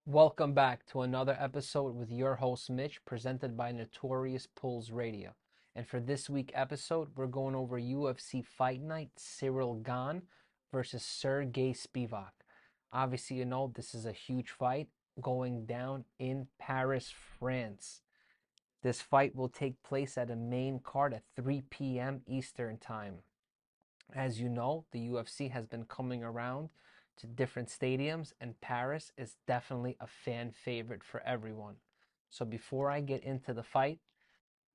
Welcome back to another episode with your host Mitch, presented by Notorious Pulls Radio. And for this week episode, we're going over UFC Fight Night, Ciryl Gane versus Sergey Spivak. Obviously, you know this is a huge fight going down in Paris, France. This fight will take place at a main card at 3 p.m. Eastern Time. As you know, the UFC has been coming around to different stadiums, and Paris is definitely a fan favorite for everyone. So before I get into the fight,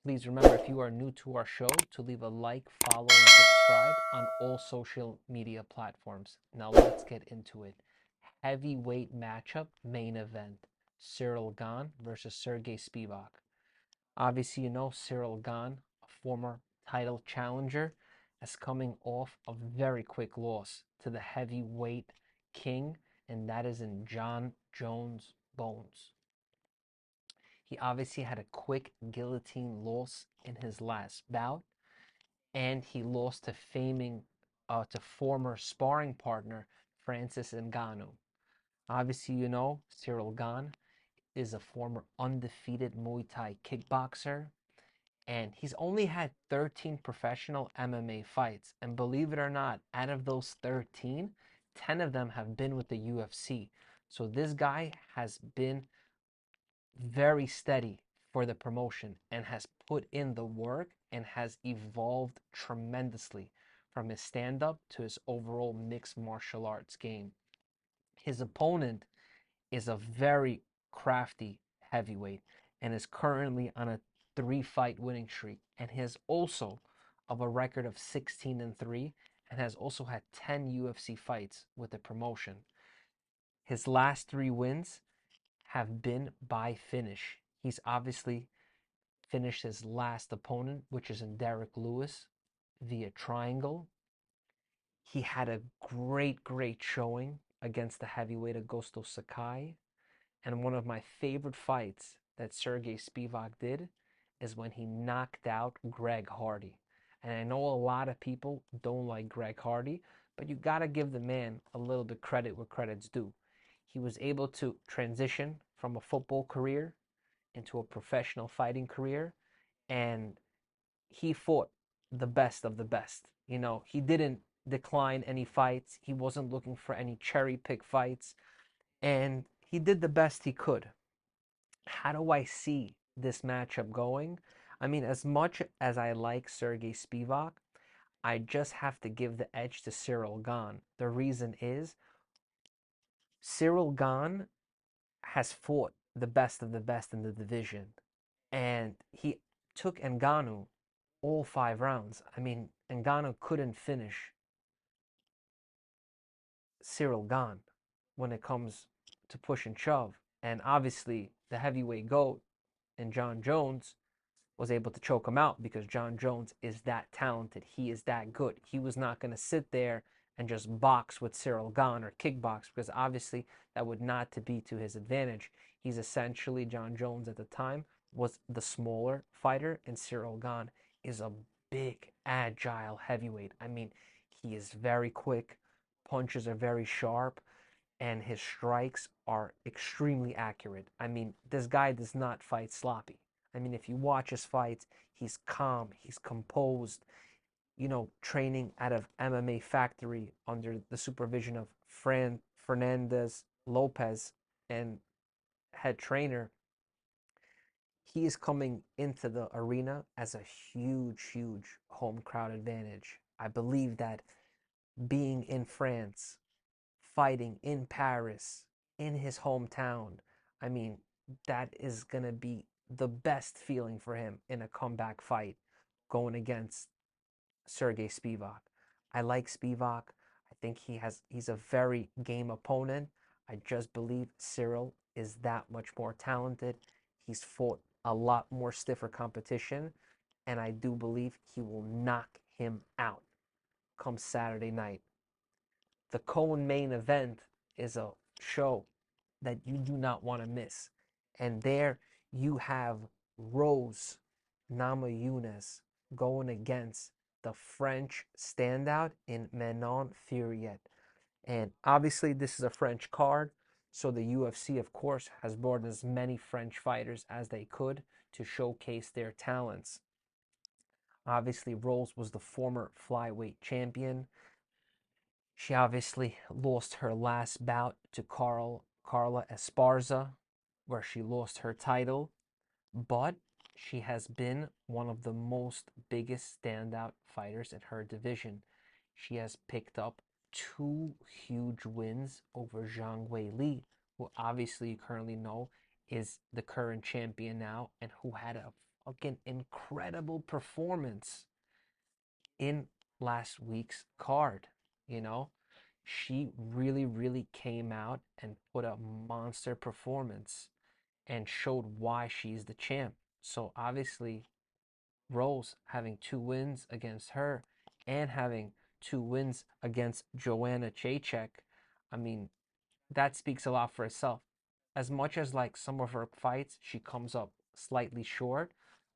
please remember, if you are new to our show, to leave a like, follow, and subscribe on all social media platforms. Now let's get into it. Heavyweight matchup, main event. Ciryl Gane versus Sergey Spivak. Obviously, you know Ciryl Gane, a former title challenger, is coming off a very quick loss to the heavyweight king, and that is in John Jones Bones. He obviously had a quick guillotine loss in his last bout, and he lost to former sparring partner Francis Ngannou. Obviously, you know Ciryl Gane is a former undefeated Muay Thai kickboxer, and he's only had 13 professional MMA fights. And believe it or not, out of those 13, 10 of them have been with the UFC. So this guy has been very steady for the promotion and has put in the work and has evolved tremendously from his stand up to his overall mixed martial arts game. His opponent is a very crafty heavyweight and is currently on a 3 fight winning streak, and he has also of a record of 16-3 and has also had 10 UFC fights with the promotion. His last 3 wins have been by finish. He's obviously finished his last opponent, which is in Derek Lewis, via triangle. He had a great showing against the heavyweight Augusto Sakai. And one of my favorite fights that Sergey Spivak did is when he knocked out Greg Hardy. And I know a lot of people don't like Greg Hardy, but you got to give the man a little bit credit where credit's due. He was able to transition from a football career into a professional fighting career, and he fought the best of the best. You know, he didn't decline any fights, he wasn't looking for any cherry pick fights, and he did the best he could. How do I see this matchup going? I mean, as much as I like Sergey Spivak, I just have to give the edge to Ciryl Gane. The reason is Ciryl Gane has fought the best of the best in the division, and he took Ngannou all 5 rounds. I mean, Ngannou couldn't finish Ciryl Gane when it comes to push and shove. And obviously, the heavyweight GOAT and John Jones was able to choke him out because John Jones is that talented. He is that good. He was not going to sit there and just box with Ciryl Gane or kickbox, because obviously that would not to be to his advantage. He's essentially, John Jones at the time was the smaller fighter, and Ciryl Gane is a big, agile heavyweight. I mean, he is very quick, punches are very sharp, and his strikes are extremely accurate. I mean, this guy does not fight sloppy. I mean, if you watch his fights, he's calm, he's composed, you know, training out of MMA Factory under the supervision of Fernandez Lopez and head trainer. He is coming into the arena as a huge home crowd advantage. I believe that being in France, fighting in Paris, in his hometown, I mean, that is going to be the best feeling for him in a comeback fight going against Sergey Spivak. I like Spivak. I think he's a very game opponent. I just believe Ciryl is that much more talented. He's fought a lot more stiffer competition, and I do believe he will knock him out come Saturday night. The co-main event is a show that you do not want to miss. And there you have Rose Namajunas going against the French standout in Manon Furiet. And obviously, this is a French card. So the UFC, of course, has brought as many French fighters as they could to showcase their talents. Obviously, Rose was the former flyweight champion. She obviously lost her last bout to Carla Esparza, where she lost her title, but she has been one of the most biggest standout fighters in her division. She has picked up two huge wins over Zhang Weili, who obviously you currently know is the current champion now and who had a fucking incredible performance in last week's card. You know, she really, really came out and put a monster performance and showed why she's the champ. So obviously, Rose having two wins against her and having two wins against Joanna Jacek, I mean, that speaks a lot for itself. As much as like some of her fights, she comes up slightly short,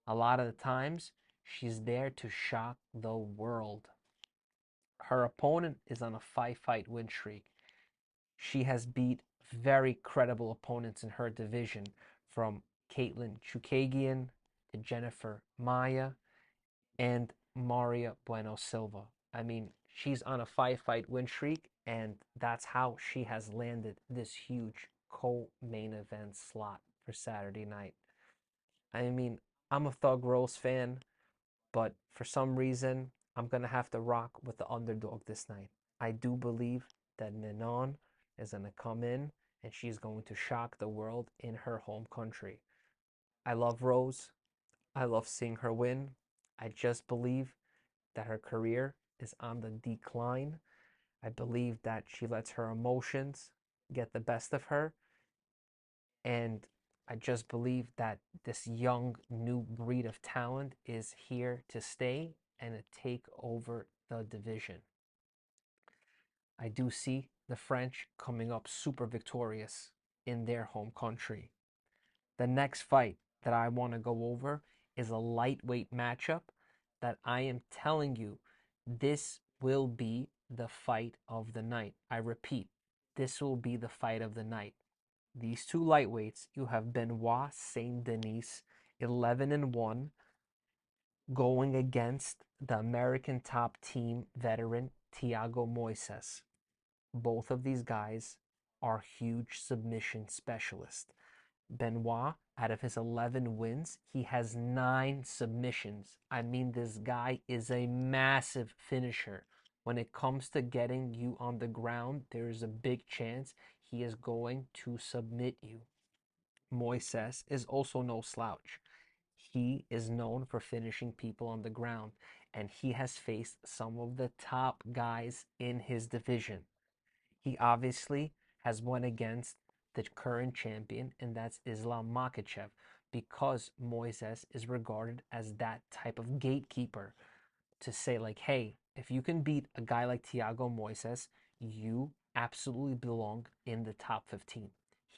a lot of the times she's there to shock the world. Her opponent is on a 5-fight win streak. She has beat very credible opponents in her division, from Caitlin Chukagian to Jennifer Maia and Maria Bueno Silva. I mean, she's on a 5-fight win streak, and that's how she has landed this huge co-main event slot for Saturday night. I mean, I'm a Thug Rose fan, but for some reason, I'm going to have to rock with the underdog this night. I do believe that Ninon is going to come in and she's going to shock the world in her home country. I love Rose. I love seeing her win. I just believe that her career is on the decline. I believe that she lets her emotions get the best of her. And I just believe that this young new breed of talent is here to stay and to take over the division. I do see the French coming up super victorious in their home country. The next fight that I want to go over is a lightweight matchup that I am telling you, this will be the fight of the night. I repeat, this will be the fight of the night. These two lightweights, you have Benoit Saint Denis, 11-1, going against the American top team veteran Thiago Moises. Both of these guys are huge submission specialists. Benoit, out of his 11 wins, he has 9 submissions. I mean, this guy is a massive finisher. When it comes to getting you on the ground, there is a big chance he is going to submit you. Moises is also no slouch. He is known for finishing people on the ground, and he has faced some of the top guys in his division. He obviously has won against the current champion, and that's Islam Makhachev, because Moises is regarded as that type of gatekeeper to say, like, hey, if you can beat a guy like Thiago Moises, you absolutely belong in the top 15.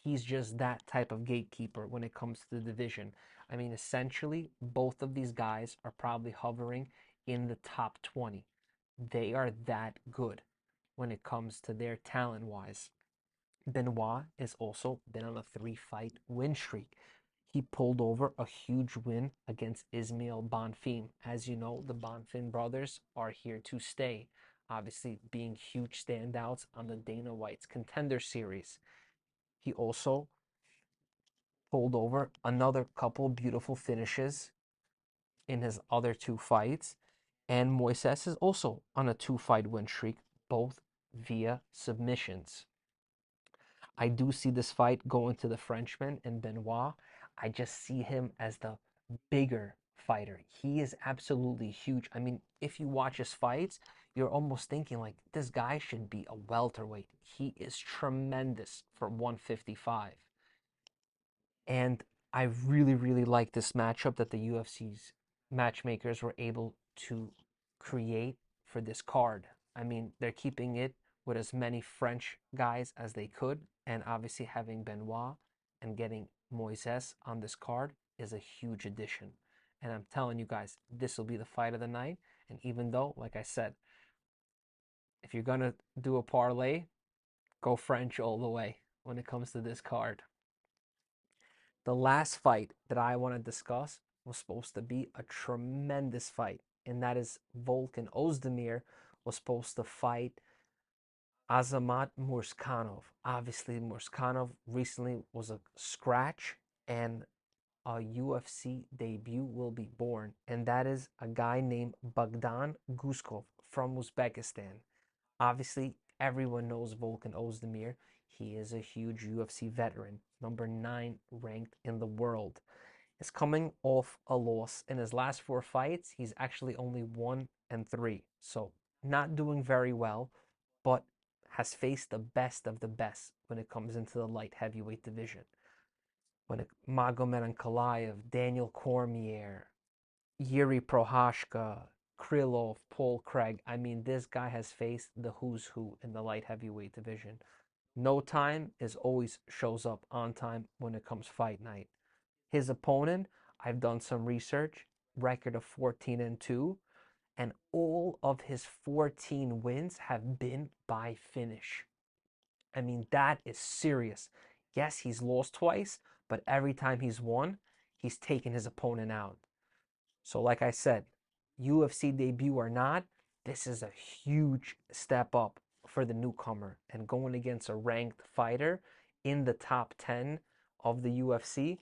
He's just that type of gatekeeper when it comes to the division. I mean, essentially, both of these guys are probably hovering in the top 20. They are that good when it comes to their talent wise. Benoit has also been on a 3-fight win streak. He pulled over a huge win against Ismail Bonfim. As you know, the Bonfim brothers are here to stay, obviously being huge standouts on the Dana White's Contender Series. He also pulled over another couple beautiful finishes in his other 2 fights. And Moises is also on a 2-fight win streak, both via submissions. I do see this fight going to the Frenchman and Benoit. I just see him as the bigger fighter. He is absolutely huge. I mean, if you watch his fights, you're almost thinking like this guy should be a welterweight. He is tremendous for 155. And I really, really like this matchup that the UFC's matchmakers were able to create for this card. I mean, they're keeping it with as many French guys as they could, and obviously having Benoit and getting Moises on this card is a huge addition. And I'm telling you guys, this will be the fight of the night. And even though, like I said, if you're gonna do a parlay, go French all the way. when it comes to this card. The last fight that I want to discuss was supposed to be a tremendous fight, and that is Volkan Oezdemir was supposed to fight Azamat Murzakanov. Obviously, Murzakanov recently was a scratch, and a UFC debut will be born, and that is a guy named Bogdan Guskov from Uzbekistan. Obviously, everyone knows Volkan Oezdemir. He is a huge UFC veteran, number 9 ranked in the world. Is coming off a loss in his last 4 fights. He's actually only 1-3, so not doing very well, but has faced the best of the best when it comes into the light heavyweight division. Magomed Ankalaev, Daniel Cormier, Yuri Prohashka, Krylov, Paul Craig. I mean, this guy has faced the who's who in the light heavyweight division. No time is always shows up on time when it comes fight night. His opponent, I've done some research, record of 14-2, and all of his 14 wins have been by finish. I mean, that is serious. Yes, he's lost twice, but every time he's won, he's taken his opponent out. So like I said, UFC debut or not, this is a huge step up for the newcomer. And going against a ranked fighter in the top 10 of the UFC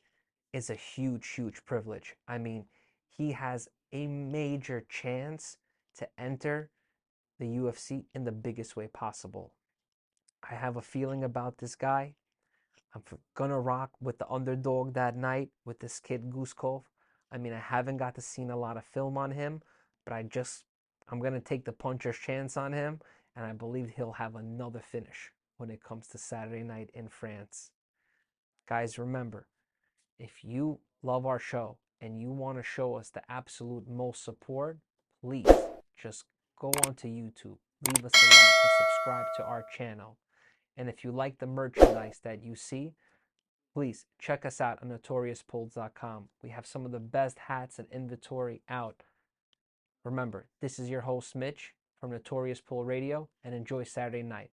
is a huge, huge privilege. I mean, he has a major chance to enter the UFC in the biggest way possible. I have a feeling about this guy. I'm gonna rock with the underdog that night with this kid Guskov. I mean, I haven't got to see a lot of film on him, but I'm gonna take the puncher's chance on him, and I believe he'll have another finish when it comes to Saturday night in France. Guys, remember, if you love our show and you want to show us the absolute most support, please just go onto YouTube, leave us a like, and subscribe to our channel. And if you like the merchandise that you see, please check us out on notoriouspulls.com. We have some of the best hats and inventory out. Remember, this is your host Mitch from Notorious Pull Radio, and enjoy Saturday night.